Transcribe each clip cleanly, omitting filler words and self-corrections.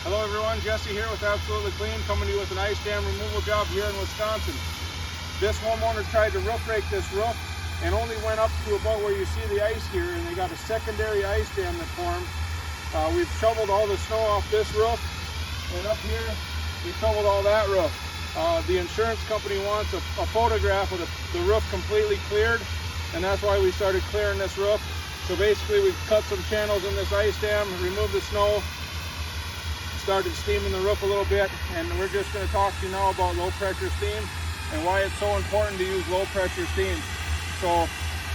Hello everyone, Jesse here with Absolutely Clean, coming to you with an ice dam removal job here in Wisconsin. This homeowner tried to roof rake this roof and only went up to about where you see the ice here, and they got a secondary ice dam that formed. We've shoveled all the snow off this roof, and up here we shoveled all that roof. The insurance company wants a photograph of the roof completely cleared, and that's why we started clearing this roof. So basically we've cut some channels in this ice dam, removed the snow, started steaming the roof a little bit, and we're just going to talk to you now about low pressure steam and why it's so important to use low pressure steam. So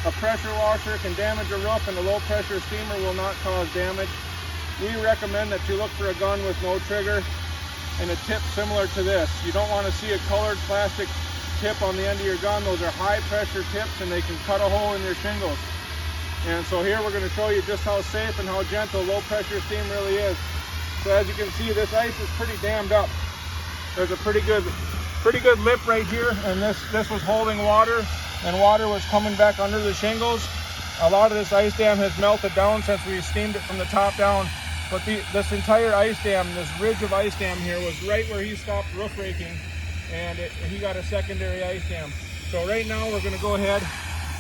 a pressure washer can damage a roof, and a low pressure steamer will not cause damage. We recommend that you look for a gun with no trigger and a tip similar to this. You don't want to see a colored plastic tip on the end of your gun. Those are high pressure tips and they can cut a hole in your shingles. And so here we're going to show you just how safe and how gentle low pressure steam really is. So as you can see, this ice is pretty dammed up. There's a pretty good lip right here, and this was holding water, and water was coming back under the shingles. A lot of this ice dam has melted down since we steamed it from the top down. But this entire ice dam, this ridge of ice dam here, was right where he stopped roof raking, and he got a secondary ice dam. So right now we're going to go ahead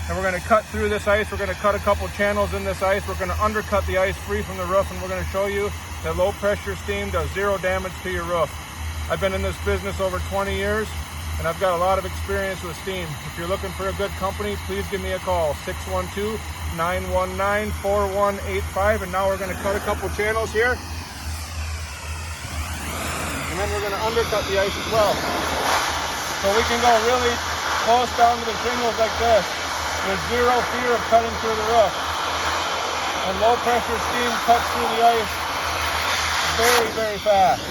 and we're going to cut through this ice. We're going to cut a couple channels in this ice. We're going to undercut the ice free from the roof, and we're going to show you that low pressure steam does zero damage to your roof. I've been in this business over 20 years, and I've got a lot of experience with steam. If you're looking for a good company, please give me a call, 612-919-4185. And now we're going to cut a couple channels here, and then we're going to undercut the ice as well. So we can go really close down to the shingles like this, with zero fear of cutting through the roof. And low pressure steam cuts through the ice very, very fast.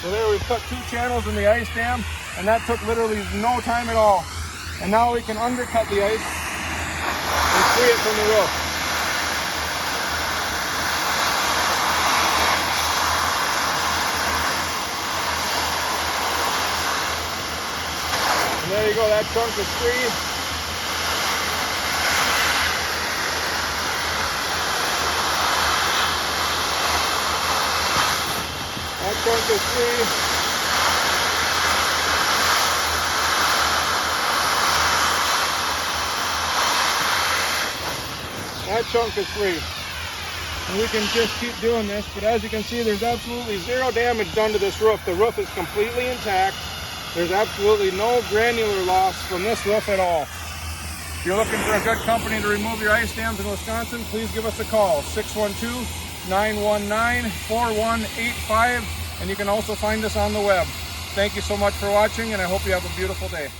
So there we've cut 2 channels in the ice dam, and that took literally no time at all. And now we can undercut the ice and free it from the roof. And there you go, that chunk is free. That chunk is free. That chunk is free. And we can just keep doing this, but as you can see, there's absolutely zero damage done to this roof. The roof is completely intact. There's absolutely no granular loss from this roof at all. If you're looking for a good company to remove your ice dams in Wisconsin, please give us a call, 612-919-4185, and you can also find us on the web. Thank you so much for watching, and I hope you have a beautiful day.